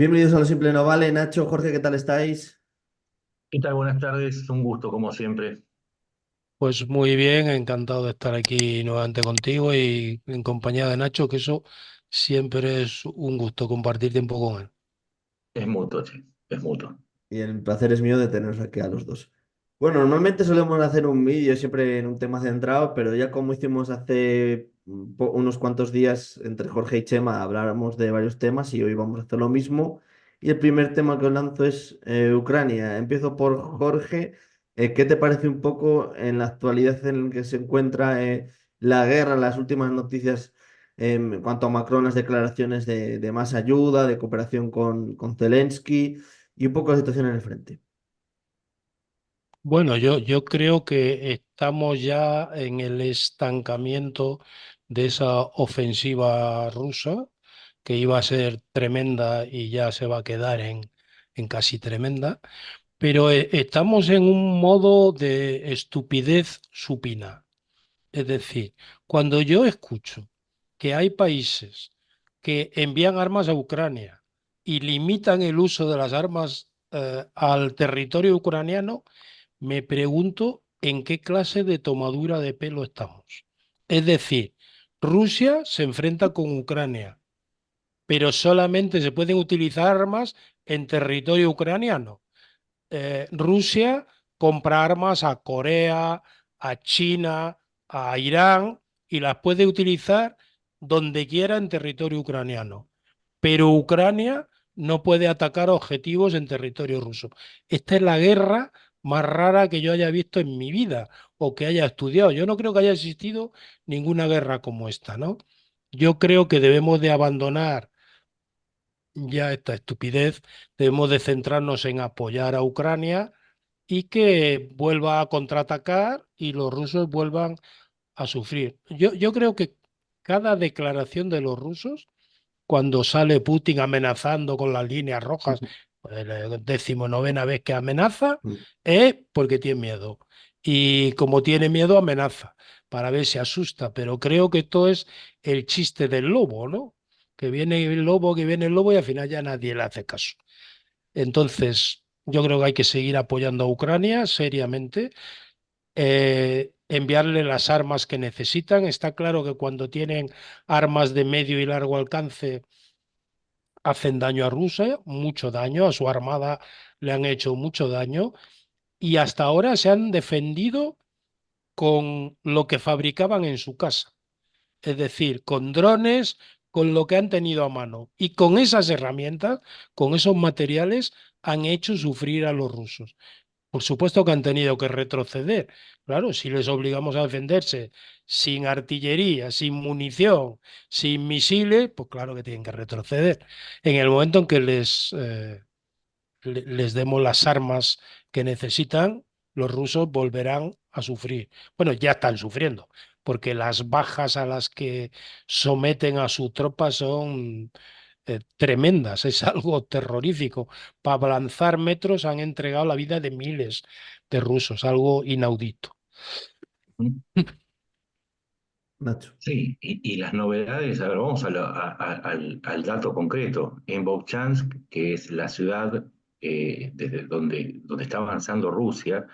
Bienvenidos a Lo Simple No Vale. Nacho, Jorge, ¿qué tal estáis? ¿Qué tal? Buenas tardes, un gusto como siempre. Pues muy bien, encantado de estar aquí nuevamente contigo y en compañía de Nacho, que eso siempre es un gusto compartir tiempo con él. Es mutuo, che, es mutuo. Y el placer es mío de teneros aquí a los dos. Bueno, normalmente solemos hacer un vídeo siempre en un tema centrado, pero ya como hicimos hace unos cuantos días entre Jorge y Chema, habláramos de varios temas y hoy vamos a hacer lo mismo. Y el primer tema que os lanzo es Ucrania. Empiezo por Jorge. ¿Qué te parece un poco en la actualidad en la que se encuentra la guerra, las últimas noticias en cuanto a Macron, las declaraciones de más ayuda, de cooperación con Zelensky y un poco la situación en el frente? Bueno, yo creo que estamos ya en el estancamiento de esa ofensiva rusa, que iba a ser tremenda y ya se va a quedar en casi tremenda, pero estamos en un modo de estupidez supina. Es decir, cuando yo escucho que hay países que envían armas a Ucrania y limitan el uso de las armas al territorio ucraniano, me pregunto en qué clase de tomadura de pelo estamos. Es decir, Rusia se enfrenta con Ucrania, pero solamente se pueden utilizar armas en territorio ucraniano. Rusia compra armas a Corea, a China, a Irán y las puede utilizar donde quiera en territorio ucraniano. Pero Ucrania no puede atacar objetivos en territorio ruso. Esta es la guerra más rara que yo haya visto en mi vida o que haya estudiado. Yo no creo que haya existido ninguna guerra como esta, ¿no? Yo creo que debemos de abandonar ya esta estupidez, debemos de centrarnos en apoyar a Ucrania y que vuelva a contraatacar y los rusos vuelvan a sufrir. Yo creo que cada declaración de los rusos, cuando sale Putin amenazando con las líneas rojas, pues, la 19ª vez que amenaza, es porque tiene miedo. Y como tiene miedo, amenaza para ver si asusta. Pero creo que esto es el chiste del lobo, ¿no? Que viene el lobo y al final ya nadie le hace caso. Entonces, yo creo que hay que seguir apoyando a Ucrania seriamente, enviarle las armas que necesitan. Está claro que cuando tienen armas de medio y largo alcance hacen daño a Rusia, mucho daño, a su armada le han hecho mucho daño y hasta ahora se han defendido con lo que fabricaban en su casa, es decir, con drones, con lo que han tenido a mano. Y con esas herramientas, con esos materiales, han hecho sufrir a los rusos. Por supuesto que han tenido que retroceder. Claro, si les obligamos a defenderse sin artillería, sin munición, sin misiles, pues claro que tienen que retroceder. En el momento en que les demos las armas que necesitan, los rusos volverán a sufrir. Bueno, ya están sufriendo, porque las bajas a las que someten a su tropa son tremendas, es algo terrorífico. Para lanzar metros han entregado la vida de miles de rusos, algo inaudito. Nacho. Sí, y las novedades, a ver, vamos al dato concreto. En Volchansk, que es la ciudad desde donde está avanzando Rusia,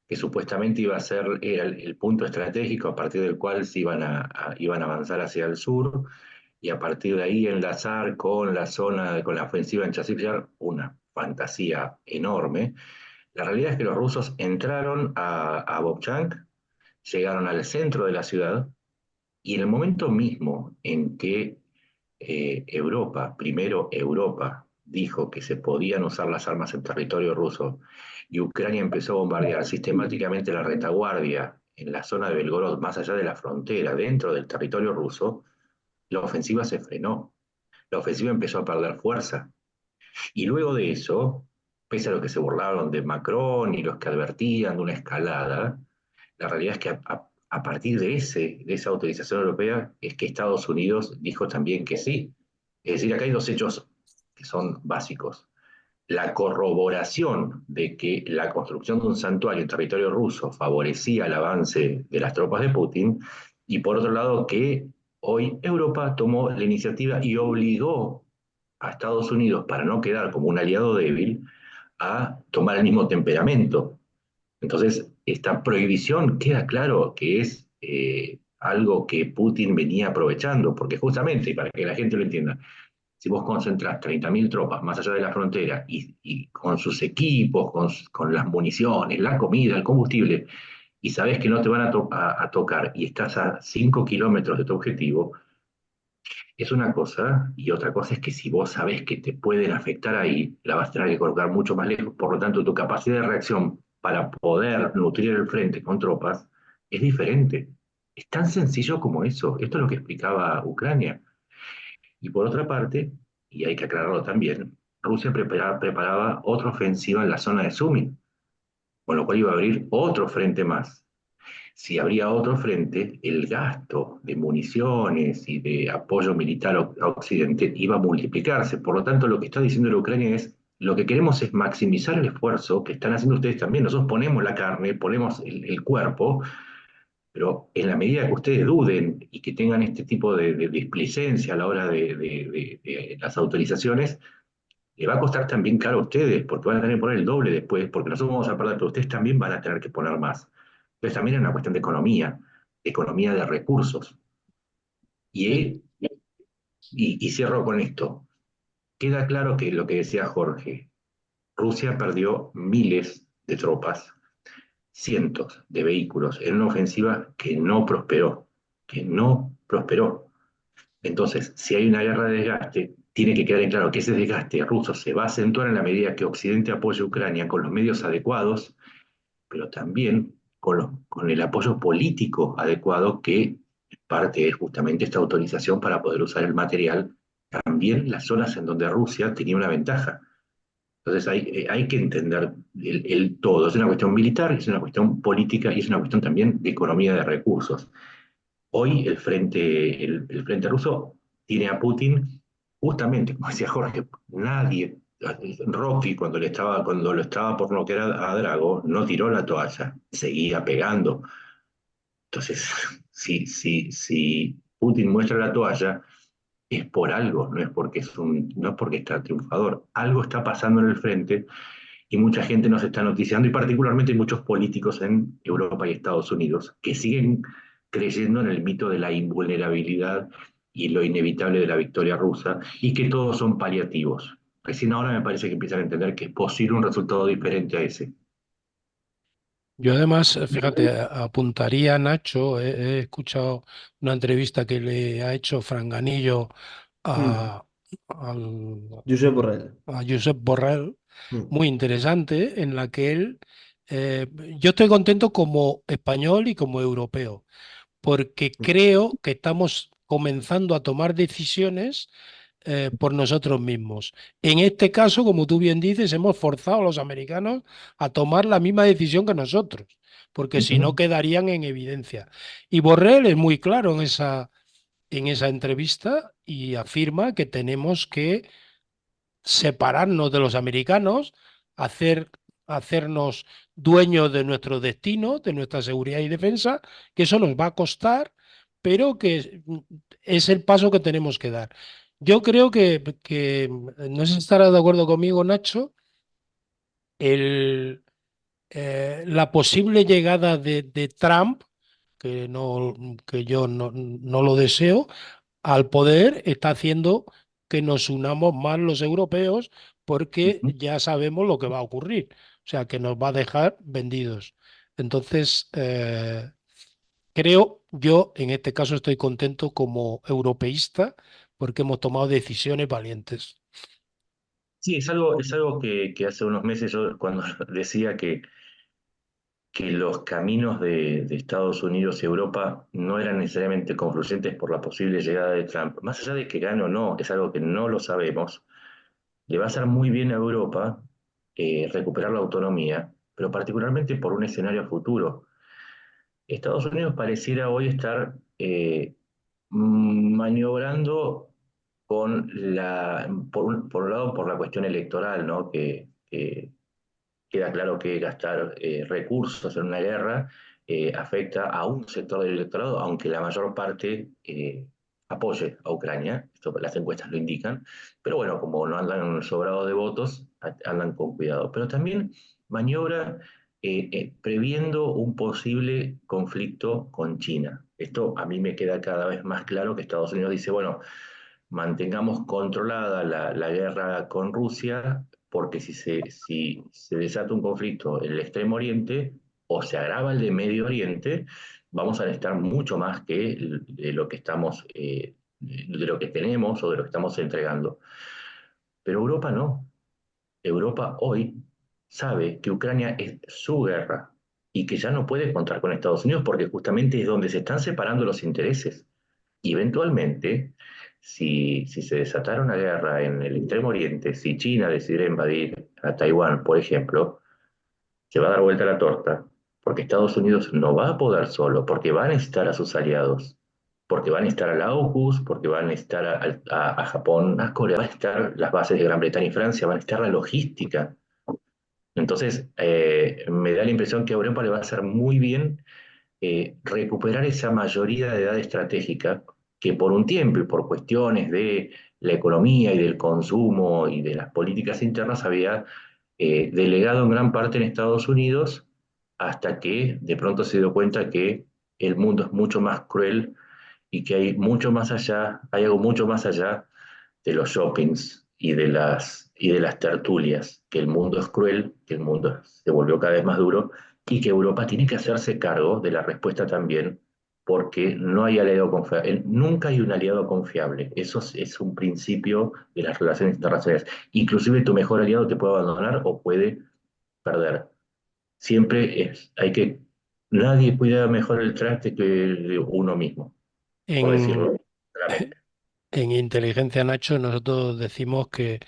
que supuestamente iba a ser era el punto estratégico a partir del cual se iban a avanzar hacia el sur y a partir de ahí enlazar con la zona, con la ofensiva en Chasiv, una fantasía enorme. La realidad es que los rusos entraron a Volchansk, llegaron al centro de la ciudad y en el momento mismo en que Europa, primero Europa, dijo que se podían usar las armas en territorio ruso y Ucrania empezó a bombardear sistemáticamente la retaguardia en la zona de Belgorod, más allá de la frontera, dentro del territorio ruso, la ofensiva se frenó. La ofensiva empezó a perder fuerza. Y luego de eso, pese a lo que se burlaron de Macron y los que advertían de una escalada, la realidad es que a partir de esa autorización europea es que Estados Unidos dijo también que sí. Es decir, acá hay dos hechos que son básicos. La corroboración de que la construcción de un santuario en territorio ruso favorecía el avance de las tropas de Putin, y por otro lado que hoy Europa tomó la iniciativa y obligó a Estados Unidos, para no quedar como un aliado débil, a tomar el mismo temperamento. Entonces, esta prohibición queda claro que es algo que Putin venía aprovechando, porque justamente, para que la gente lo entienda, si vos concentrás 30.000 tropas más allá de la frontera y con sus equipos, con las municiones, la comida, el combustible, y sabés que no te van a tocar y estás a 5 kilómetros de tu objetivo, es una cosa, y otra cosa es que si vos sabés que te pueden afectar ahí, la vas a tener que colocar mucho más lejos, por lo tanto tu capacidad de reacción para poder nutrir el frente con tropas es diferente. Es tan sencillo como eso. Esto es lo que explicaba Ucrania. Y por otra parte, y hay que aclararlo también, Rusia preparaba otra ofensiva en la zona de Sumy, con lo cual iba a abrir otro frente más. Si habría otro frente, el gasto de municiones y de apoyo militar a Occidente iba a multiplicarse. Por lo tanto, lo que está diciendo la Ucrania es, lo que queremos es maximizar el esfuerzo que están haciendo ustedes también. Nosotros ponemos la carne, ponemos el cuerpo, pero en la medida que ustedes duden y que tengan este tipo de displicencia a la hora de las autorizaciones, le va a costar también caro a ustedes, porque van a tener que poner el doble después, porque nosotros vamos a perder, pero ustedes también van a tener que poner más. Entonces también es una cuestión de economía de recursos. Sí. Y, y cierro con esto. Queda claro que lo que decía Jorge, Rusia perdió miles de tropas, cientos de vehículos en una ofensiva que no prosperó. Entonces, si hay una guerra de desgaste, tiene que quedar en claro que ese desgaste ruso se va a acentuar en la medida que Occidente apoye a Ucrania con los medios adecuados, pero también con el apoyo político adecuado que parte es justamente esta autorización para poder usar el material, también las zonas en donde Rusia tenía una ventaja. Entonces hay que entender el todo. Es una cuestión militar, es una cuestión política y es una cuestión también de economía de recursos. Hoy el frente ruso tiene a Putin, justamente, como decía Jorge, nadie, Rocky cuando lo estaba por noquear a Drago, no tiró la toalla, seguía pegando. Entonces, si Putin muestra la toalla, es por algo, no es porque está triunfador. Algo está pasando en el frente y mucha gente nos está noticiando, y particularmente muchos políticos en Europa y Estados Unidos, que siguen creyendo en el mito de la invulnerabilidad y lo inevitable de la victoria rusa, y que todos son paliativos. Recién ahora me parece que empiezan a entender que es posible un resultado diferente a ese. Yo además, fíjate, apuntaría a Nacho, he escuchado una entrevista que le ha hecho Franganillo Mm. a, al- Josep Borrell. a Josep Borrell, Mm. muy interesante, en la que él, eh, yo estoy contento como español y como europeo, porque Mm. creo que estamos comenzando a tomar decisiones por nosotros mismos. En este caso, como tú bien dices, hemos forzado a los americanos a tomar la misma decisión que nosotros, porque si no Ujú. quedarían en evidencia. Y Borrell es muy claro en esa entrevista y afirma que tenemos que separarnos de los americanos, hacer, hacernos dueños de nuestro destino, de nuestra seguridad y defensa, que eso nos va a costar, pero que es el paso que tenemos que dar. Yo creo no sé si estarás de acuerdo conmigo, Nacho, el, la posible llegada de Trump, que, no, que yo no lo deseo, al poder está haciendo que nos unamos más los europeos porque Ujú. ya sabemos lo que va a ocurrir. O sea, que nos va a dejar vendidos. Entonces, creo, yo en este caso estoy contento como europeísta porque hemos tomado decisiones valientes. Sí, es algo que hace unos meses yo cuando decía que los caminos de Estados Unidos y Europa no eran necesariamente confluyentes por la posible llegada de Trump. Más allá de que gane o no, es algo que no lo sabemos. Le va a hacer muy bien a Europa recuperar la autonomía, pero particularmente por un escenario futuro. Estados Unidos pareciera hoy estar maniobrando por un lado, por la cuestión electoral, ¿no? Que queda claro que gastar recursos en una guerra afecta a un sector del electorado, aunque la mayor parte apoye a Ucrania, esto las encuestas lo indican, pero bueno, como no andan sobrados de votos, andan con cuidado. Pero también maniobra previendo un posible conflicto con China. Esto a mí me queda cada vez más claro que Estados Unidos dice, bueno, mantengamos controlada la guerra con Rusia, porque si se desata un conflicto en el Extremo Oriente o se agrava el de Medio Oriente, vamos a necesitar mucho más que de lo que estamos, de lo que tenemos o de lo que estamos entregando. Pero Europa no. Europa hoy sabe que Ucrania es su guerra y que ya no puede contar con Estados Unidos porque justamente es donde se están separando los intereses. Y eventualmente, si se desatara una guerra en el Extremo Oriente, si China decidiera invadir a Taiwán, por ejemplo, se va a dar vuelta la torta, porque Estados Unidos no va a poder solo, porque va a necesitar a sus aliados, porque va a necesitar a la AUKUS, porque va a necesitar a Japón, a Corea, va a necesitar las bases de Gran Bretaña y Francia, va a necesitar la logística. Entonces, me da la impresión que a Europa le va a hacer muy bien recuperar esa mayoría de edad estratégica que por un tiempo y por cuestiones de la economía y del consumo y de las políticas internas había delegado en gran parte en Estados Unidos hasta que de pronto se dio cuenta que el mundo es mucho más cruel y que hay mucho más allá, hay algo mucho más allá de los shoppings y de las tertulias, que el mundo es cruel, que el mundo se volvió cada vez más duro y que Europa tiene que hacerse cargo de la respuesta también, porque no hay aliado confiable, nunca hay un aliado confiable. Eso es un principio de las relaciones internacionales. Inclusive tu mejor aliado te puede abandonar o puede perder. Siempre nadie cuida mejor el traste que uno mismo, por En, decirlo claramente. en inteligencia, Nacho, nosotros decimos que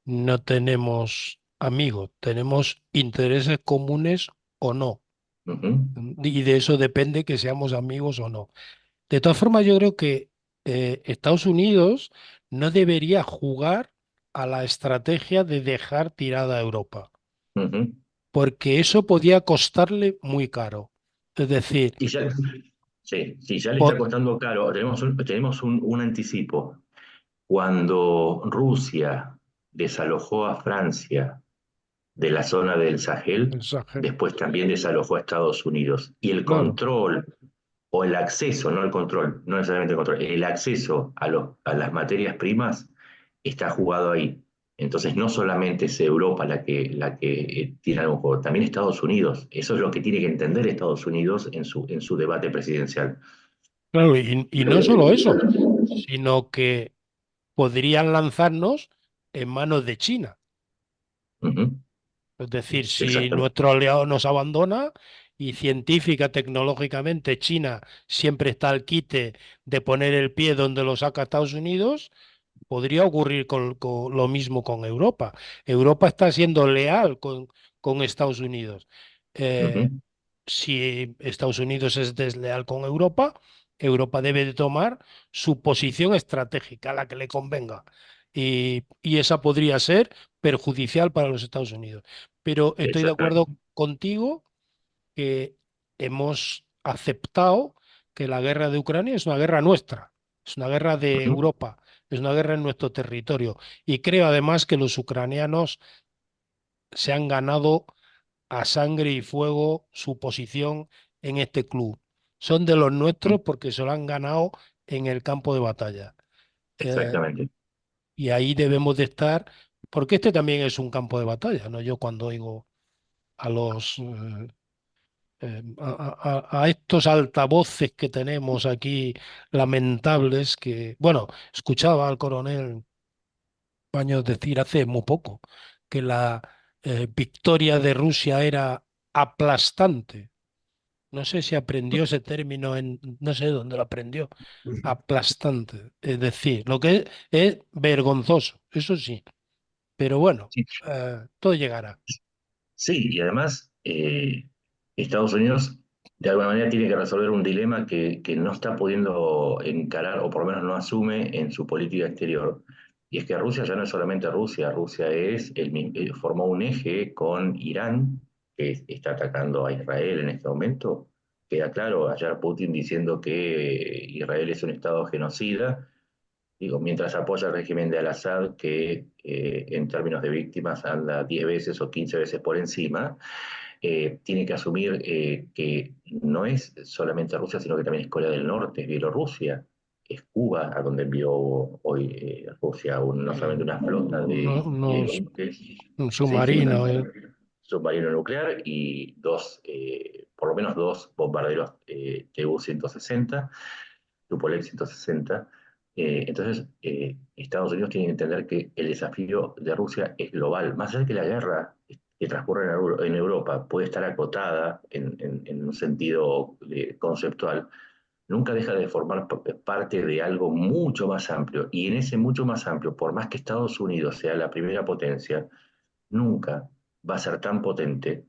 no tenemos amigos, tenemos intereses comunes o no. Ujú, Y de eso depende que seamos amigos o no. De todas formas, yo creo que Estados Unidos no debería jugar a la estrategia de dejar tirada a Europa, ujú. porque eso podía costarle muy caro. Es decir, Y ya, sí, sí, ya le está por, costando caro. Tenemos un anticipo. Cuando Rusia desalojó a Francia de la zona del Sahel, mensaje, después también desalojó a Estados Unidos. Y el claro. control, o el acceso, no el control, no necesariamente el control, el acceso a las materias primas está jugado ahí. Entonces no solamente es Europa la que tiene algún juego, también Estados Unidos. Eso es lo que tiene que entender Estados Unidos en su debate presidencial. Claro, y no solo eso, sino que podrían lanzarnos en manos de China. Ujú, Es decir, si exactamente. nuestro aliado nos abandona y científica, tecnológicamente, China siempre está al quite de poner el pie donde lo saca Estados Unidos, podría ocurrir con lo mismo con Europa. Europa está siendo leal con Estados Unidos. Eh, Ujú, si Estados Unidos es desleal con Europa, Europa debe de tomar su posición estratégica, la que le convenga. Y esa podría ser perjudicial para los Estados Unidos. Pero estoy de acuerdo exactamente. contigo que hemos aceptado que la guerra de Ucrania es una guerra nuestra, es una guerra de Ujú, Europa, es una guerra en nuestro territorio. Y creo además que los ucranianos se han ganado a sangre y fuego su posición en este club. Son de los ujú, nuestros porque se lo han ganado en el campo de batalla. Eh, exactamente. y ahí debemos de estar, porque este también es un campo de batalla, ¿no? Yo cuando oigo a los a estos altavoces que tenemos aquí lamentables que, bueno, escuchaba al coronel Paños decir hace muy poco que la victoria de Rusia era aplastante. No sé si aprendió ese término no sé dónde lo aprendió, aplastante. Es decir, lo que es vergonzoso, eso sí, pero bueno, Sí, todo llegará. sí, y además Estados Unidos de alguna manera tiene que resolver un dilema que no está pudiendo encarar, o por lo menos no asume en su política exterior. Y es que Rusia ya no es solamente Rusia, Rusia formó un eje con Irán, que está atacando a Israel en este momento, queda claro, ayer Putin diciendo que Israel es un estado genocida, digo, mientras apoya al régimen de Al-Assad, que en términos de víctimas anda 10 veces o 15 veces por encima, tiene que asumir que no es solamente Rusia, sino que también es Corea del Norte, es Bielorrusia, es Cuba, a donde envió hoy Rusia no solamente una flota de Unos, buques, un sí, sí, submarino. submarino nuclear y por lo menos dos bombarderos Tu-160, Tupolev 160. Entonces, Estados Unidos tiene que entender que el desafío de Rusia es global. Más allá de que la guerra que transcurre en Europa puede estar acotada en un sentido conceptual, nunca deja de formar parte de algo mucho más amplio. Y en ese mucho más amplio, por más que Estados Unidos sea la primera potencia, nunca va a ser tan potente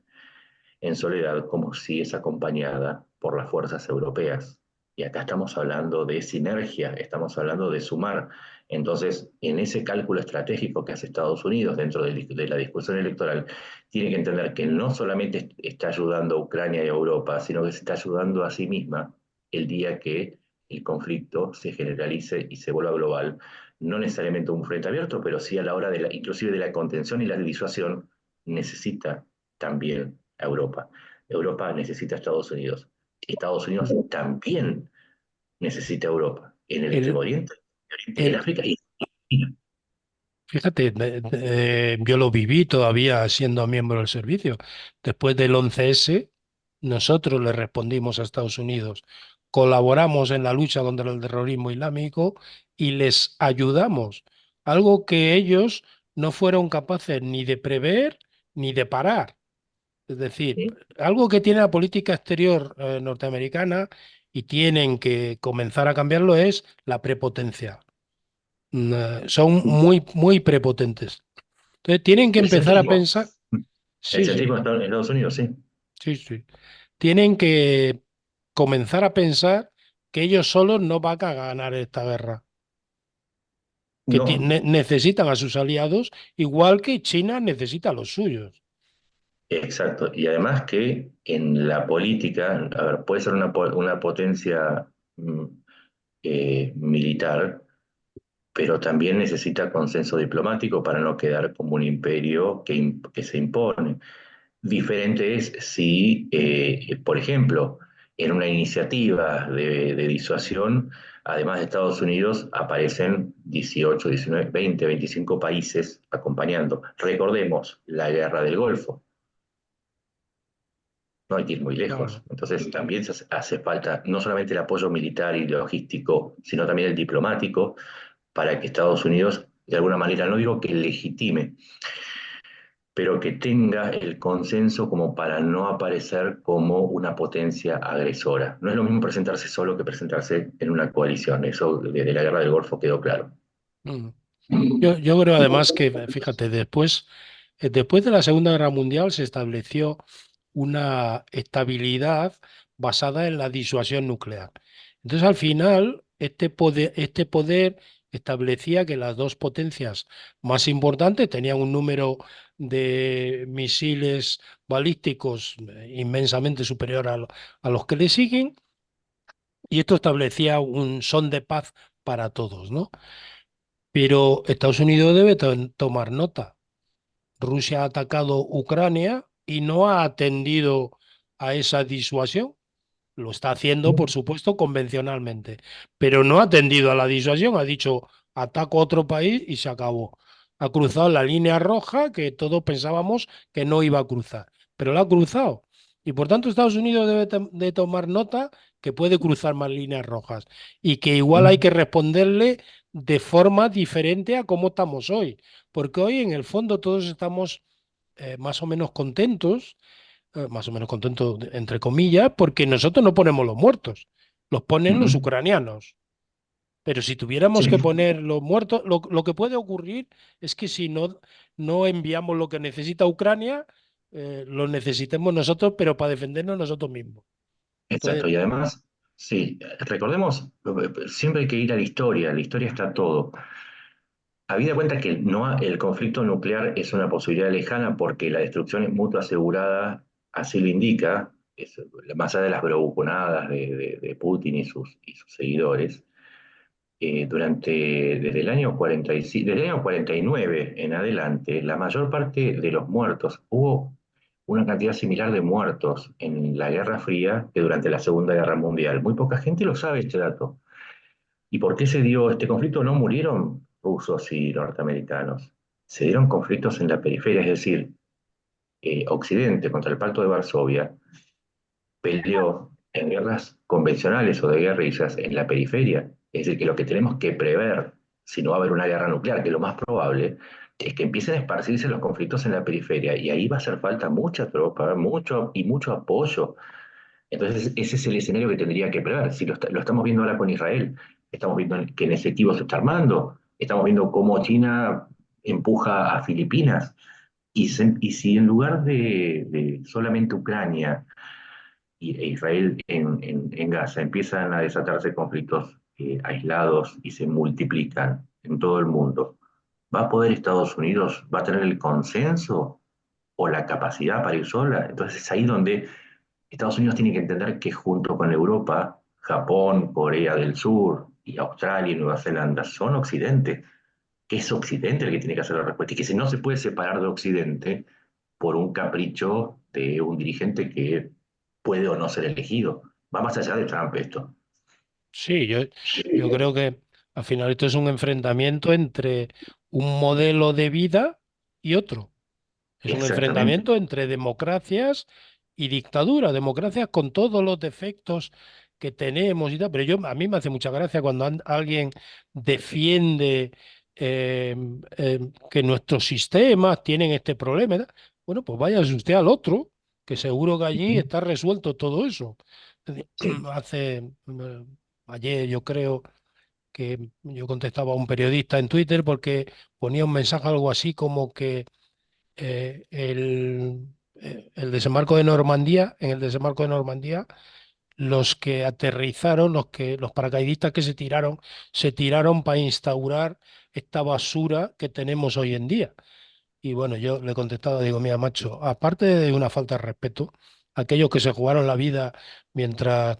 en soledad como si es acompañada por las fuerzas europeas. Y acá estamos hablando de sinergia, estamos hablando de sumar. Entonces, en ese cálculo estratégico que hace Estados Unidos dentro de la discusión electoral, tiene que entender que no solamente está ayudando a Ucrania y a Europa, sino que se está ayudando a sí misma el día que el conflicto se generalice y se vuelva global, no necesariamente un frente abierto, pero sí a la hora inclusive de la contención y la disuasión, necesita también a Europa. Europa necesita a Estados Unidos. Estados Unidos también necesita a Europa en el Extremo El, Oriente, en el, África y en China. Fíjate, yo lo viví todavía siendo miembro del servicio. Después del 11S, nosotros le respondimos a Estados Unidos, colaboramos en la lucha contra el terrorismo islámico y les ayudamos, algo que ellos no fueron capaces ni de prever ni de parar. Es decir, ¿Sí? algo que tiene la política exterior norteamericana y tienen que comenzar a cambiarlo es la prepotencia. Son muy prepotentes. Entonces tienen que El empezar a centrismo. pensar, El sí, sí, centrismo en Estados Unidos, sí. sí, sí. Tienen que comenzar a pensar que ellos solos no van a ganar esta guerra, que No, necesitan a sus aliados, igual que China necesita a los suyos. exacto. Y además que en la política, a ver, puede ser una potencia militar, pero también necesita consenso diplomático para no quedar como un imperio que se impone. Diferente es si, por ejemplo, en una iniciativa de disuasión, además de Estados Unidos, aparecen 18, 19, 20, 25 países acompañando. Recordemos la guerra del Golfo, no hay que ir muy lejos. Claro. Entonces también se hace falta no solamente el apoyo militar y logístico, sino también el diplomático para que Estados Unidos, de alguna manera, no digo que legitime, pero que tenga el consenso como para no aparecer como una potencia agresora. No es lo mismo presentarse solo que presentarse en una coalición. Eso desde la guerra del Golfo quedó claro. Mm. Yo creo además que, fíjate, después de la Segunda Guerra Mundial se estableció una estabilidad basada en la disuasión nuclear. Entonces, al final, este poder establecía que las dos potencias más importantes tenían un número de misiles balísticos inmensamente superior a los que le siguen, y esto establecía un son de paz para todos, ¿no? Pero Estados Unidos debe tomar nota. Rusia ha atacado Ucrania y no ha atendido a esa disuasión. Lo está haciendo, por supuesto, convencionalmente, pero no ha atendido a la disuasión. Ha dicho, ataco a otro país y se acabó. Ha cruzado la línea roja que todos pensábamos que no iba a cruzar, pero la ha cruzado. Y por tanto, Estados Unidos debe de tomar nota que puede cruzar más líneas rojas y que igual hay que responderle de forma diferente a cómo estamos hoy. Porque hoy, en el fondo, todos estamos más o menos contentos, entre comillas, porque nosotros no ponemos los muertos, los ponen los Ujú. ucranianos. Pero si tuviéramos Sí, que poner los muertos, lo que puede ocurrir es que si no enviamos lo que necesita Ucrania, lo necesitemos nosotros, pero para defendernos nosotros mismos. exacto. Entonces, Y además, sí, recordemos, siempre hay que ir a la historia está todo. Habida cuenta que el conflicto nuclear es una posibilidad lejana porque la destrucción es mutua asegurada, así lo indica, más allá de las bravuconadas de Putin y sus seguidores, desde el año 45, desde el año 49 en adelante, la mayor parte de los muertos, hubo una cantidad similar de muertos en la Guerra Fría que durante la Segunda Guerra Mundial. Muy poca gente lo sabe este dato. ¿Y por qué se dio este conflicto? No murieron rusos y norteamericanos. Se dieron conflictos en la periferia, es decir, Occidente contra el Pacto de Varsovia peleó en guerras convencionales o de guerrillas en la periferia. Es decir, que lo que tenemos que prever, si no va a haber una guerra nuclear, que es lo más probable, es que empiecen a esparcirse los conflictos en la periferia. Y ahí va a hacer falta mucha tropa, mucho apoyo. Entonces, ese es el escenario que tendría que prever. Si lo estamos viendo ahora con Israel, estamos viendo que en efectivo se está armando, estamos viendo cómo China empuja a Filipinas. Y si en lugar de solamente Ucrania e Israel en Gaza empiezan a desatarse conflictos aislados y se multiplican en todo el mundo, ¿va a poder Estados Unidos, va a tener el consenso o la capacidad para ir sola? Entonces es ahí donde Estados Unidos tiene que entender que junto con Europa, Japón, Corea del Sur y Australia y Nueva Zelanda son Occidente, que es Occidente el que tiene que hacer la respuesta y que si no se puede separar de Occidente por un capricho de un dirigente que puede o no ser elegido. Va más allá de Trump esto. Sí, yo creo que al final esto es un enfrentamiento entre un modelo de vida y otro. Es un Exactamente. enfrentamiento entre democracias y dictadura, democracias con todos los defectos que tenemos y tal. Pero a mí me hace mucha gracia cuando alguien defiende eh, que nuestros sistemas tienen este problema. Y tal. Bueno, pues váyase usted al otro, que seguro que allí Ujú. está resuelto todo eso. Sí. Hace ayer yo creo que yo contestaba a un periodista en Twitter porque ponía un mensaje algo así como que el desembarco de Normandía, en el desembarco de Normandía, los que aterrizaron, los paracaidistas que se tiraron para instaurar esta basura que tenemos hoy en día. Y bueno, yo le he contestado, digo, mira, macho, aparte de una falta de respeto, aquellos que se jugaron la vida mientras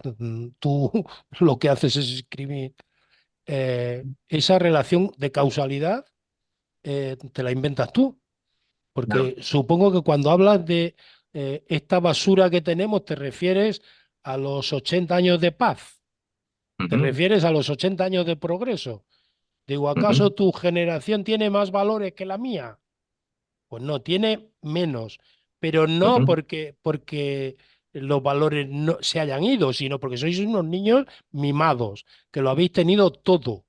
tú lo que haces es escribir, esa relación de causalidad te la inventas tú. No. Porque supongo que cuando hablas de esta basura que tenemos, te refieres a los 80 años de paz, te Ujú, refieres a los 80 años de progreso. Digo, ¿acaso ujú, tu generación tiene más valores que la mía? Pues no, tiene menos, pero no ujú, porque los valores no se hayan ido, sino porque sois unos niños mimados, que lo habéis tenido todo.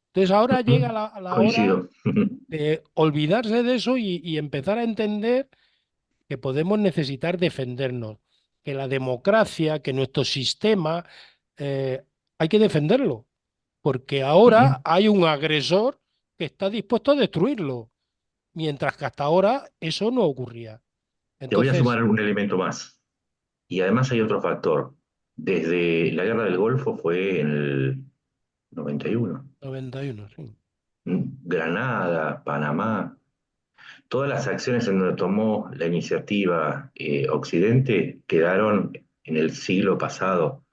Entonces ahora llega ujú. la hora Coincido. Ujú, de olvidarse de eso y empezar a entender que podemos necesitar defendernos, que la democracia, que nuestro sistema, hay que defenderlo, porque ahora ujú. hay un agresor que está dispuesto a destruirlo, mientras que hasta ahora eso no ocurría. Te voy a Entonces, sumar un elemento más. Y además hay otro factor. Desde la Guerra del Golfo fue en el 91. 91, sí. Granada, Panamá, todas las acciones en donde tomó la iniciativa Occidente quedaron en el siglo pasado.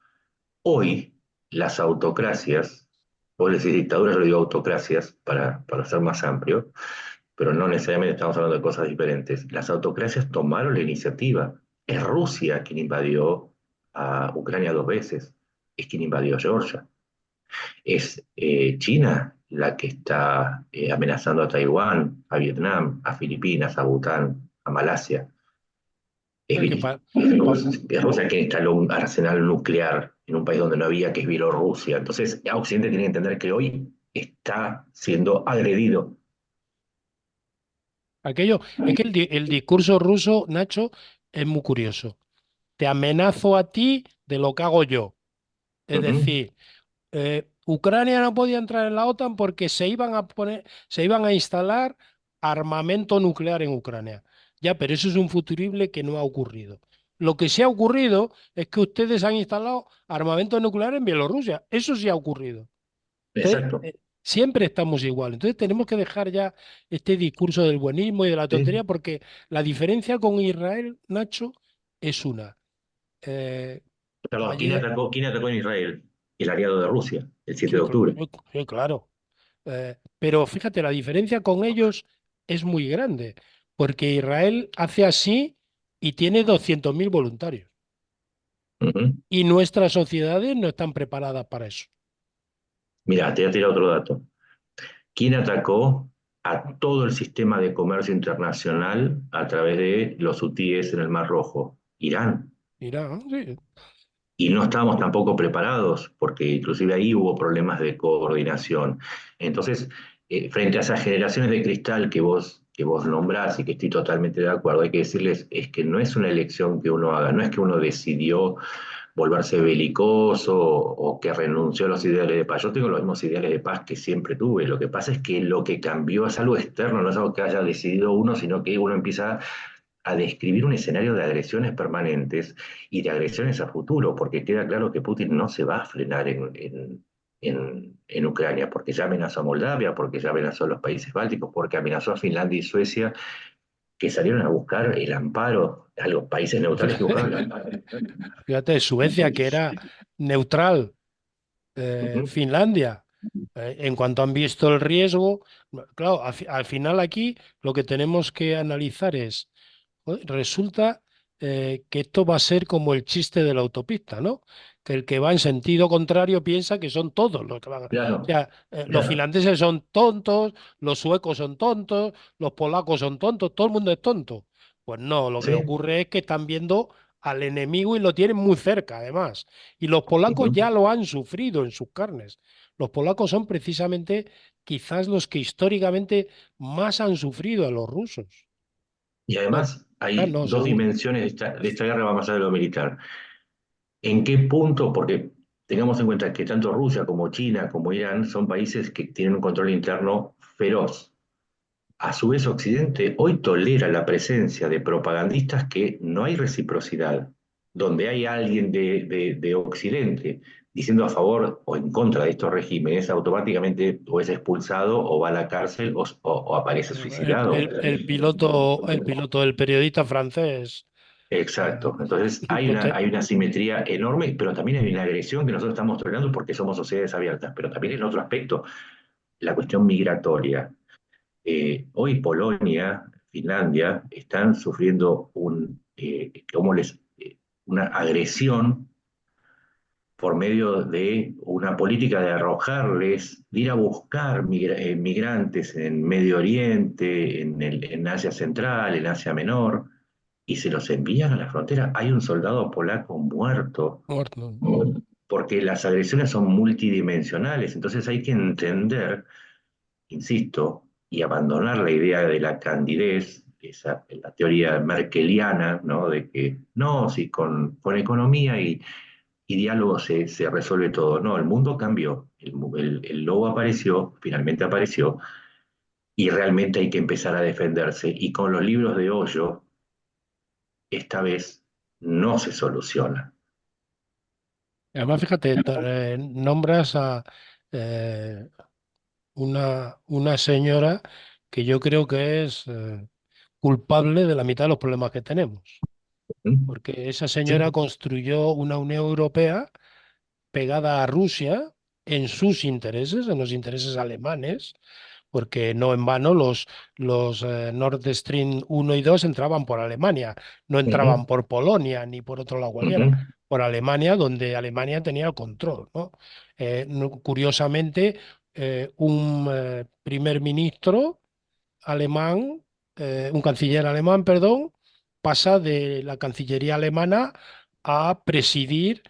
Hoy, las autocracias, o les decís dictaduras, yo le digo autocracias para ser más amplio, pero no necesariamente estamos hablando de cosas diferentes. Las autocracias tomaron la iniciativa. Es Rusia quien invadió a Ucrania 2 veces, es quien invadió Georgia. Es China la que está amenazando a Taiwán, a Vietnam, a Filipinas, a Bután, a Malasia. Es, Es que es Rusia quien instaló un arsenal nuclear en un país donde no había, que es Bielorrusia. Entonces, Occidente tiene que entender que hoy está siendo agredido. aquello, es que el discurso ruso, Nacho, es muy curioso. Te amenazo a ti de lo que hago yo. Es Ujú. decir, Ucrania no podía entrar en la OTAN porque se iban a instalar armamento nuclear en Ucrania. Ya, pero eso es un futurible que no ha ocurrido. Lo que sí ha ocurrido es que ustedes han instalado armamento nuclear en Bielorrusia. Eso sí ha ocurrido. Entonces, Exacto. siempre estamos igual. Entonces, tenemos que dejar ya este discurso del buenismo y de la Sí. tontería porque la diferencia con Israel, Nacho, es una. eh, Perdón, allí, quién atacó en Israel? El aliado de Rusia, el 7 sí, de octubre. sí, claro. Pero fíjate, la diferencia con ellos es muy grande, porque Israel hace así y tiene 200.000 voluntarios. Ujú. Y nuestras sociedades no están preparadas para eso. Mira, te voy a tirar otro dato. ¿Quién atacó a todo el sistema de comercio internacional a través de los hutíes en el Mar Rojo? Irán. Irán, sí. Y no estábamos tampoco preparados, porque inclusive ahí hubo problemas de coordinación. Entonces, frente a esas generaciones de cristal que vos nombrás y que estoy totalmente de acuerdo, hay que decirles, es que no es una elección que uno haga, no es que uno decidió volverse belicoso o que renunció a los ideales de paz. Yo tengo los mismos ideales de paz que siempre tuve. Lo que pasa es que lo que cambió es algo externo, no es algo que haya decidido uno, sino que uno empieza a describir un escenario de agresiones permanentes y de agresiones a futuro, porque queda claro que Putin no se va a frenar en Ucrania, porque ya amenazó a Moldavia, porque ya amenazó a los países bálticos, porque amenazó a Finlandia y Suecia, que salieron a buscar el amparo a los países neutrales que buscaban el amparo. Fíjate, Suecia, que era neutral, Ujú. Finlandia, en cuanto han visto el riesgo, claro, al final aquí lo que tenemos que analizar es, joder, resulta que esto va a ser como el chiste de la autopista, ¿no? Que el que va en sentido contrario piensa que son todos los que van. O Claro, sea, los claro. finlandeses son tontos, los suecos son tontos, los polacos son tontos, todo el mundo es tonto. Pues no, lo que Sí. ocurre es que están viendo al enemigo y lo tienen muy cerca, además. Y los polacos Ujú. ya lo han sufrido en sus carnes. Los polacos son precisamente quizás los que históricamente más han sufrido a los rusos. Y No, además ah, hay no, dos seguro. dimensiones de esta guerra, va más allá de lo militar. ¿En qué punto? Porque tengamos en cuenta que tanto Rusia como China como Irán son países que tienen un control interno feroz. A su vez, Occidente hoy tolera la presencia de propagandistas que no hay reciprocidad, donde hay alguien de Occidente diciendo a favor o en contra de estos regímenes, automáticamente o es expulsado o va a la cárcel o aparece suicidado. El piloto del periodista francés, Exacto. Entonces pote- hay una simetría enorme, pero también hay una agresión que nosotros estamos tolerando porque somos sociedades abiertas. Pero también en otro aspecto, la cuestión migratoria. Hoy Polonia, Finlandia, están sufriendo una agresión por medio de una política de arrojarles, de ir a buscar migrantes en Medio Oriente, en Asia Central, en Asia Menor, y se los envían a la frontera. Hay un soldado polaco muerto muerto. porque las agresiones son multidimensionales, entonces hay que entender, insisto, y abandonar la idea de la candidez, la teoría merkeliana, ¿no? De que no, si con economía y diálogo se resuelve todo. No, el mundo cambió, el lobo apareció, finalmente apareció, y realmente hay que empezar a defenderse. Y con los libros de Hoyo, esta vez no se soluciona. Además, fíjate, nombras a eh, una señora que yo creo que es culpable de la mitad de los problemas que tenemos. ¿Mm? Porque esa Sí. señora construyó una Unión Europea pegada a Rusia en sus intereses, en los intereses alemanes, porque no en vano los Nord Stream 1 y 2 entraban por Alemania, no entraban Ujú, por Polonia ni por otro lado cualquiera, ujú, por Alemania, donde Alemania tenía el control, ¿no? Curiosamente, un primer ministro alemán, un canciller alemán, perdón, pasa de la Cancillería alemana a presidir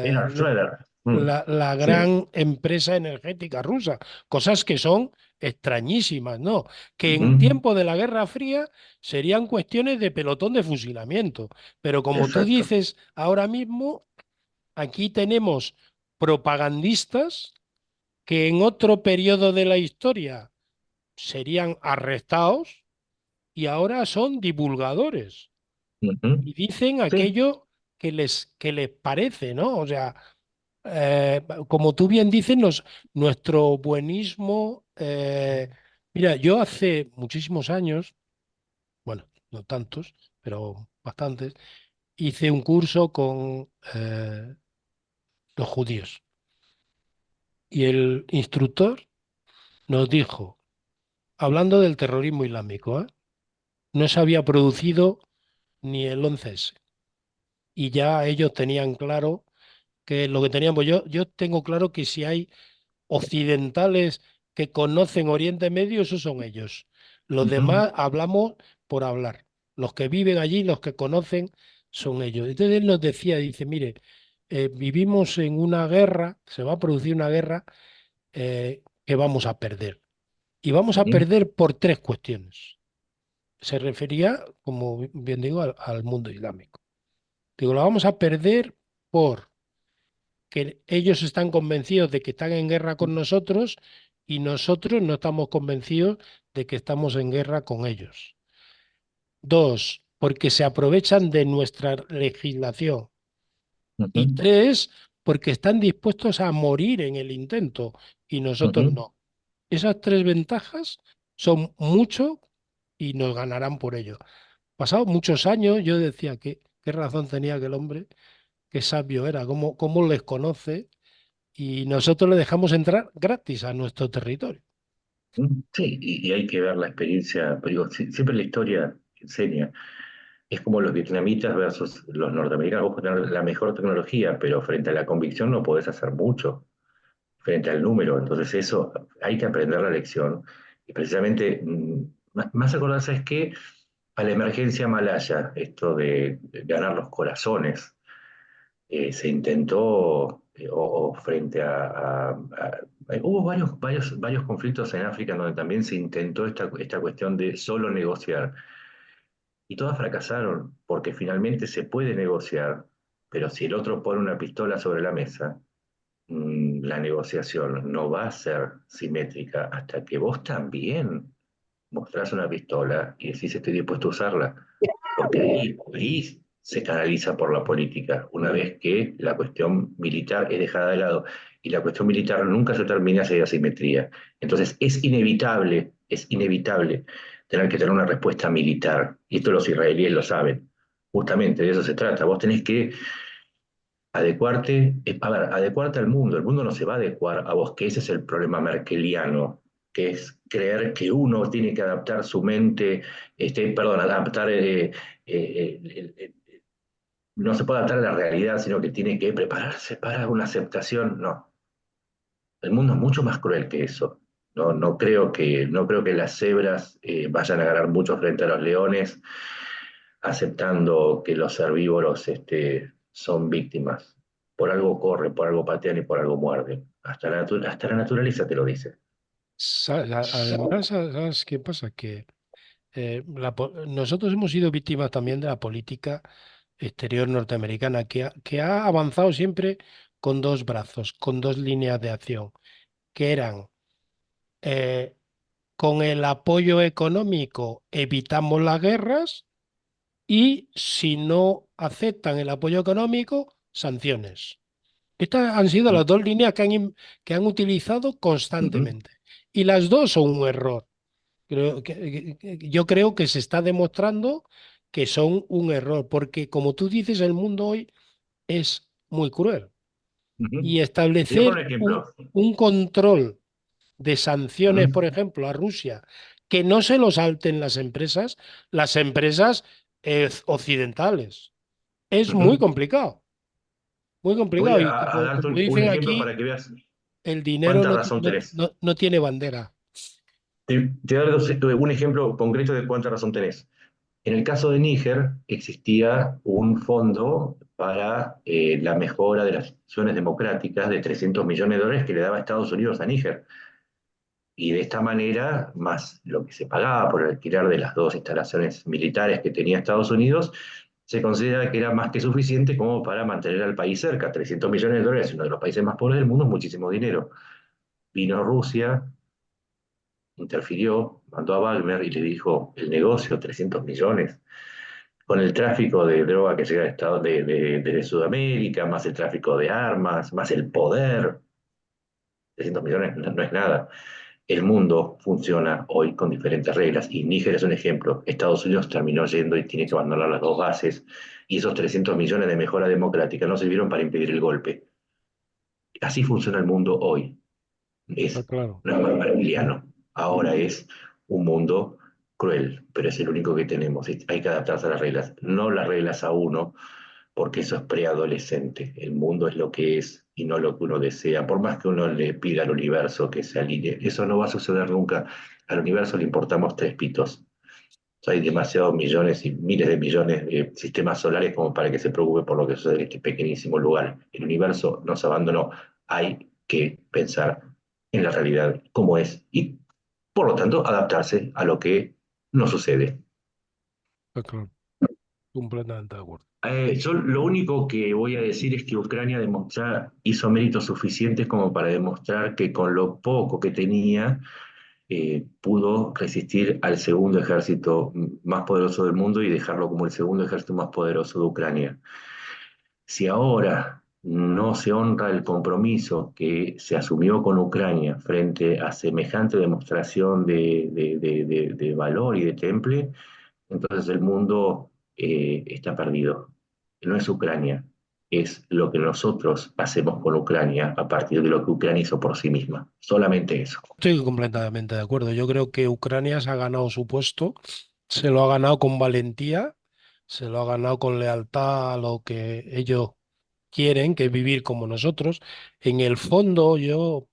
Gerhard eh, Schröder. la Sí, gran empresa energética rusa, cosas que son extrañísimas, ¿no? Que ujú, en tiempo de la Guerra Fría serían cuestiones de pelotón de fusilamiento, pero como tú exacto. dices ahora mismo, aquí tenemos propagandistas que en otro periodo de la historia serían arrestados y ahora son divulgadores Ujú, y dicen sí, aquello que les parece, ¿no? O sea, como tú bien dices, nuestro buenismo. Mira, yo hace muchísimos años, bueno, no tantos, pero bastantes, hice un curso con los judíos y el instructor nos dijo, hablando del terrorismo islámico, no se había producido ni el 11S y ya ellos tenían claro que lo que teníamos, yo tengo claro que si hay occidentales que conocen Oriente Medio, esos son ellos. Los Ujú. demás hablamos por hablar. Los que viven allí, los que conocen, son ellos. Entonces él nos decía, dice, mire, vivimos en una guerra, se va a producir una guerra que vamos a perder. Y vamos a Ujú. perder por tres cuestiones. Se refería, como bien digo, al mundo islámico. Digo, la vamos a perder por que ellos están convencidos de que están en guerra con nosotros y nosotros no estamos convencidos de que estamos en guerra con ellos. Dos, porque se aprovechan de nuestra legislación. Y Ujú. tres, porque están dispuestos a morir en el intento y nosotros Ujú. no. Esas tres ventajas son mucho y nos ganarán por ello. Pasados muchos años, yo decía que qué razón tenía aquel hombre, qué sabio era, cómo les conoce y nosotros le dejamos entrar gratis a nuestro territorio. Sí, y hay que ver la experiencia, pero digo, siempre la historia enseña. Es como los vietnamitas versus los norteamericanos. Vos podés tener la mejor tecnología, pero frente a la convicción no podés hacer mucho, frente al número. Entonces eso, hay que aprender la lección. Y precisamente, más acordar, ¿sabes qué? A la emergencia malaya, esto de ganar los corazones, se intentó, o frente hubo varios conflictos en África donde también se intentó esta cuestión de solo negociar. Y todas fracasaron, porque finalmente se puede negociar, pero si el otro pone una pistola sobre la mesa, la negociación no va a ser simétrica hasta que vos también mostrás una pistola y decís estoy dispuesto a usarla, porque ahí se canaliza por la política, una vez que la cuestión militar es dejada de lado, y la cuestión militar nunca se termina si hay asimetría. Entonces es inevitable tener que tener una respuesta militar, y esto los israelíes lo saben. Justamente de eso se trata. Vos tenés que adecuarte al mundo. El mundo no se va a adecuar a vos, que ese es el problema merkeliano, que es creer que uno tiene que adaptar su mente, perdón, adaptar, no se puede adaptar a la realidad, sino que tiene que prepararse para una aceptación. No, el mundo es mucho más cruel que eso. No creo que las cebras vayan a ganar mucho frente a los leones, aceptando que los herbívoros son víctimas. Por algo corren, por algo patean y por algo muerden. Hasta la naturaleza te lo dice. Además, ¿sabes qué pasa? Que nosotros hemos sido víctimas también de la política exterior norteamericana, que ha avanzado siempre con dos brazos, con dos líneas de acción, que eran eh, con el apoyo económico evitamos las guerras y si no aceptan el apoyo económico, sanciones. Estas han sido las dos líneas que han utilizado Ujú. constantemente. Y las dos son un error. Yo creo que se está demostrando que son un error, porque como tú dices, el mundo hoy es muy cruel. Ujú. Y Te voy a poner establecer un ejemplo. un control de sanciones, por Ujú. ejemplo, a Rusia, que no se lo salten las empresas occidentales. Es muy Ujú. complicado, muy Voy complicado. Y a como, darte como un dicen ejemplo para aquí, que veas el dinero cuánta razón tenés. no tiene bandera. Te voy a dar un ejemplo concreto de cuánta razón tenés. En el caso de Níger, existía un fondo para la mejora de las instituciones democráticas de 300 millones de dólares que le daba Estados Unidos a Níger. Y de esta manera, más lo que se pagaba por el alquiler de las dos instalaciones militares que tenía Estados Unidos, se considera que era más que suficiente como para mantener al país cerca. 300 millones de dólares, uno de los países más pobres del mundo, es muchísimo dinero. Vino Rusia, interfirió, mandó a Wagner y le dijo, el negocio, 300 millones, con el tráfico de droga que llega de, de Sudamérica, más el tráfico de armas, más el poder, 300 millones no es nada. El mundo funciona hoy con diferentes reglas y Níger es un ejemplo. Estados Unidos terminó yendo y tiene que abandonar las dos bases y esos 300 millones de mejora democrática no sirvieron para impedir el golpe. Así funciona el mundo hoy. Está claro. No es más marbiliano. Ahora es un mundo cruel, pero es el único que tenemos. Hay que adaptarse a las reglas, no las reglas a uno, porque eso es preadolescente. El mundo es lo que es y no lo que uno desea. Por más que uno le pida al universo que se alinee, eso no va a suceder nunca. Al universo le importamos tres pitos. Hay demasiados millones y miles de millones de sistemas solares como para que se preocupe por lo que sucede en este pequeñísimo lugar. El universo nos abandonó. Hay que pensar en la realidad como es y, por lo tanto, adaptarse a lo que nos sucede. Está claro. Completamente de acuerdo. Yo lo único que voy a decir es que Ucrania hizo méritos suficientes como para demostrar que con lo poco que tenía pudo resistir al segundo ejército más poderoso del mundo y dejarlo como el segundo ejército más poderoso de Ucrania. Si ahora no se honra el compromiso que se asumió con Ucrania frente a semejante demostración de valor y de temple, entonces el mundo está perdido. No es Ucrania, es lo que nosotros hacemos con Ucrania a partir de lo que Ucrania hizo por sí misma. Solamente eso. Estoy completamente de acuerdo. Yo creo que Ucrania se ha ganado su puesto, se lo ha ganado con valentía, se lo ha ganado con lealtad a lo que ellos quieren, que es vivir como nosotros. En el fondo, yo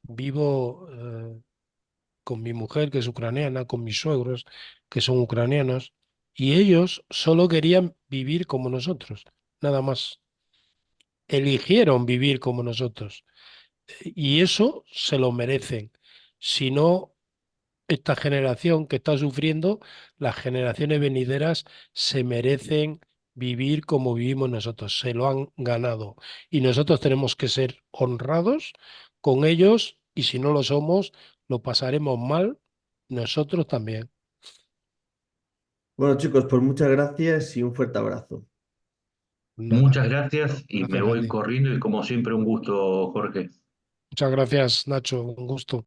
vivo con mi mujer, que es ucraniana, con mis suegros, que son ucranianos, y ellos solo querían vivir como nosotros, nada más. Eligieron vivir como nosotros, y eso se lo merecen. Si no, esta generación que está sufriendo, las generaciones venideras se merecen vivir como vivimos nosotros, se lo han ganado. Y nosotros tenemos que ser honrados con ellos y si no lo somos, lo pasaremos mal nosotros también. Bueno, chicos, pues muchas gracias y un fuerte abrazo. Nada, Muchas gracias y me gracias a voy ti. corriendo y como siempre un gusto, Jorge. Muchas gracias, Nacho, un gusto.